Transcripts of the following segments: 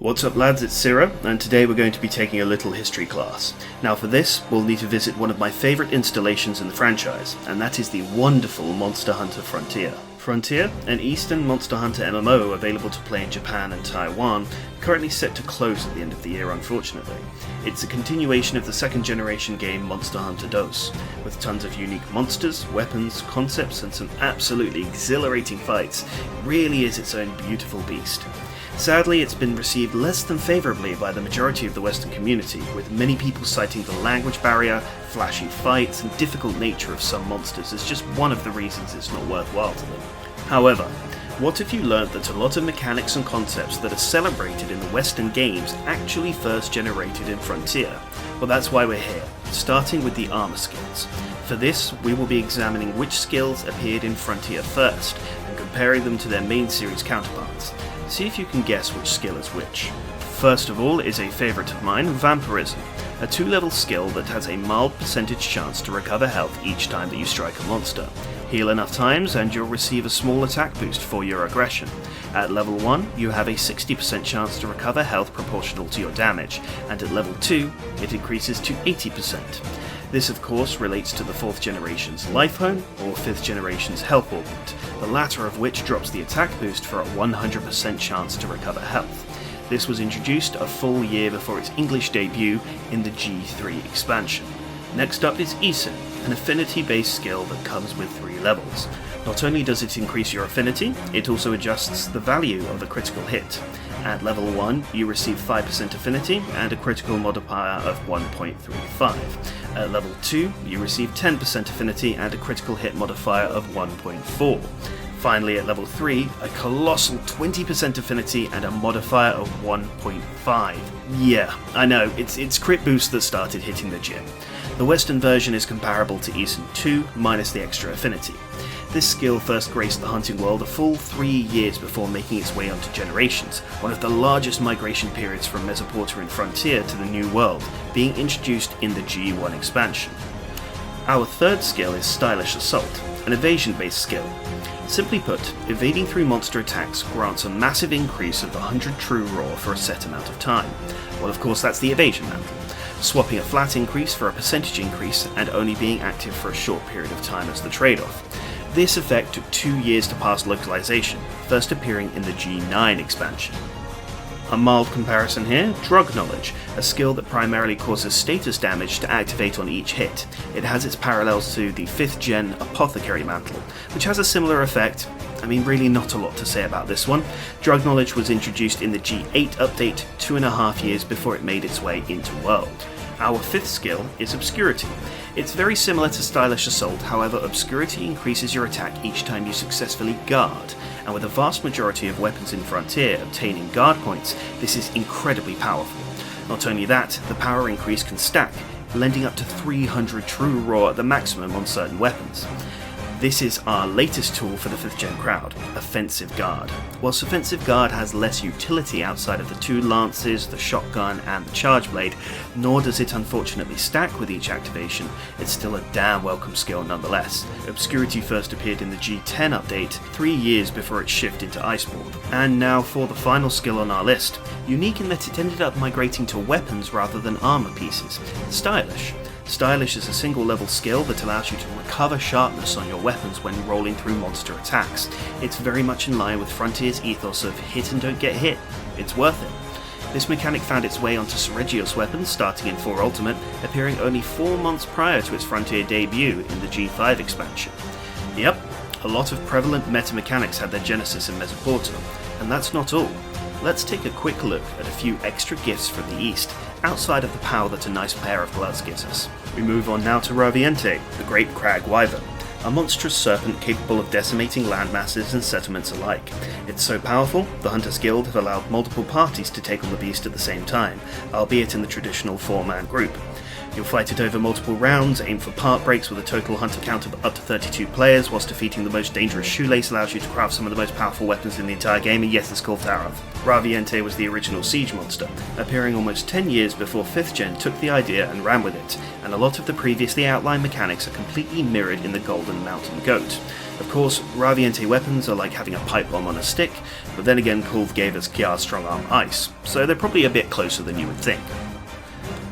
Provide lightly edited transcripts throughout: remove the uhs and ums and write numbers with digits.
What's up lads, it's Ciro, and today we're going to be taking a little history class. Now for this, we'll need to visit one of my favourite installations in the franchise, and that is the wonderful Monster Hunter Frontier. Frontier, an Eastern Monster Hunter MMO available to play in Japan and Taiwan, currently set to close at the end of the year unfortunately. It's a continuation of the second generation game Monster Hunter DOS, with tons of unique monsters, weapons, concepts and some absolutely exhilarating fights. It really is its own beautiful beast. Sadly, it's been received less than favourably by the majority of the Western community, with many people citing the language barrier, flashy fights, and difficult nature of some monsters as just one of the reasons it's not worthwhile to them. However, what if you learnt that a lot of mechanics and concepts that are celebrated in the Western games actually first generated in Frontier? Well, that's why we're here, starting with the armour skills. For this, we will be examining which skills appeared in Frontier first, and comparing them to their main series counterparts. See if you can guess which skill is which. First of all is a favourite of mine, Vampireism, a 2-level skill that has a mild percentage chance to recover health each time that you strike a monster. Heal enough times and you'll receive a small attack boost for your aggression. At level 1, you have a 60% chance to recover health proportional to your damage, and at level 2, it increases to 80%. This of course relates to the 4th generation's Life Home or 5th generation's Health Augment, the latter of which drops the attack boost for a 100% chance to recover health. This was introduced a full year before its English debut in the G3 expansion. Next up is Eason, an affinity-based skill that comes with 3 levels. Not only does it increase your affinity, it also adjusts the value of a critical hit. At level 1, you receive 5% affinity and a critical modifier of 1.35. At level 2, you receive 10% affinity and a critical hit modifier of 1.4. Finally, at level 3, a colossal 20% affinity and a modifier of 1.5. Yeah, I know, it's crit boost that started hitting the gym. The Western version is comparable to Eason 2, minus the extra affinity. This skill first graced the hunting world a full 3 years before making its way onto Generations, one of the largest migration periods from Mesopotamia and Frontier to the New World, being introduced in the G1 expansion. Our third skill is Stylish Assault, an evasion-based skill. Simply put, evading through monster attacks grants a massive increase of 100 true raw for a set amount of time. Well, of course that's the evasion mantle, swapping a flat increase for a percentage increase and only being active for a short period of time as the trade-off. This effect took 2 years to pass localization, first appearing in the G9 expansion. A mild comparison here, Drug Knowledge, a skill that primarily causes status damage to activate on each hit. It has its parallels to the 5th gen Apothecary Mantle, which has a similar effect. I mean, really not a lot to say about this one. Drug Knowledge was introduced in the G8 update 2.5 years before it made its way into World. Our 5th skill is Obscurity. It's very similar to Stylish Assault, however Obscurity increases your attack each time you successfully guard, and with a vast majority of weapons in Frontier obtaining guard points, this is incredibly powerful. Not only that, the power increase can stack, lending up to 300 true raw at the maximum on certain weapons. This is our latest tool for the 5th gen crowd, Offensive Guard. Whilst Offensive Guard has less utility outside of the 2 lances, the shotgun and the charge blade, nor does it unfortunately stack with each activation, it's still a damn welcome skill nonetheless. Obscurity first appeared in the G10 update 3 years before its shift into Iceborne. And now for the final skill on our list, unique in that it ended up migrating to weapons rather than armor pieces, Stylish. Stylish is a single level skill that allows you to recover sharpness on your weapons when rolling through monster attacks. It's very much in line with Frontier's ethos of hit and don't get hit. It's worth it. This mechanic found its way onto Seregios weapons starting in 4 Ultimate, appearing only 4 months prior to its Frontier debut in the G5 expansion. Yep, a lot of prevalent meta mechanics had their genesis in Mesopotamia, and that's not all. Let's take a quick look at a few extra gifts from the East, outside of the power that a nice pair of gloves gives us. We move on now to Raviente, the Great Crag Wyvern, a monstrous serpent capable of decimating land masses and settlements alike. It's so powerful, the Hunters Guild have allowed multiple parties to take on the beast at the same time, albeit in the traditional 4-man group. You'll fight it over multiple rounds, aim for part breaks with a total hunter count of up to 32 players, whilst defeating the most dangerous shoelace allows you to craft some of the most powerful weapons in the entire game, and yes, it's called Tarav. Raviente was the original siege monster, appearing almost 10 years before 5th gen took the idea and ran with it, and a lot of the previously outlined mechanics are completely mirrored in the Golden Mountain Goat. Of course, Raviente weapons are like having a pipe bomb on a stick, but then again Kulve gave us Kiar's Strong Arm Ice, so they're probably a bit closer than you would think.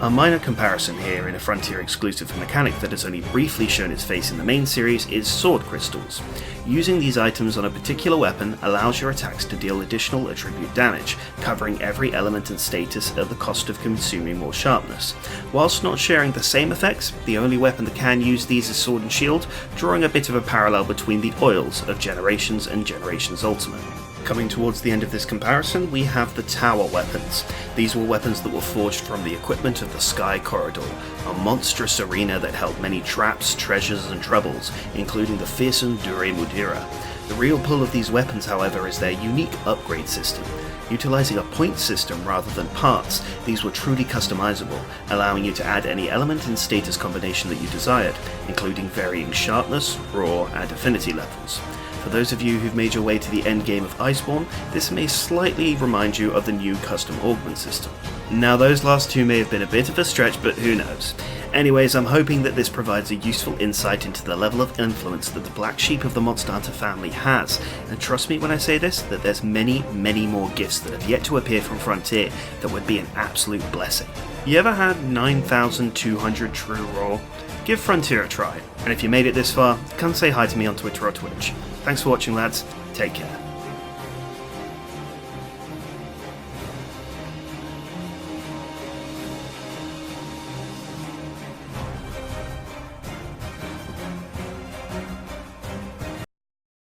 A minor comparison here in a Frontier exclusive mechanic that has only briefly shown its face in the main series is sword crystals. Using these items on a particular weapon allows your attacks to deal additional attribute damage, covering every element and status at the cost of consuming more sharpness. Whilst not sharing the same effects, the only weapon that can use these is Sword and Shield, drawing a bit of a parallel between the oils of Generations and Generations Ultimate. Coming towards the end of this comparison, we have the Tower weapons. These were weapons that were forged from the equipment of the Sky Corridor, a monstrous arena that held many traps, treasures and troubles, including the fearsome Dure Mudira. The real pull of these weapons, however, is their unique upgrade system. Utilizing a point system rather than parts, these were truly customizable, allowing you to add any element and status combination that you desired, including varying sharpness, raw and affinity levels. For those of you who've made your way to the end game of Iceborne, this may slightly remind you of the new custom augment system. Now those last two may have been a bit of a stretch, but who knows. Anyways, I'm hoping that this provides a useful insight into the level of influence that the black sheep of the Monster Hunter family has, and trust me when I say this, that there's many more gifts that have yet to appear from Frontier that would be an absolute blessing. You ever had 9,200 true raw? Give Frontier a try, and if you made it this far, come say hi to me on Twitter or Twitch. Thanks for watching lads, take care.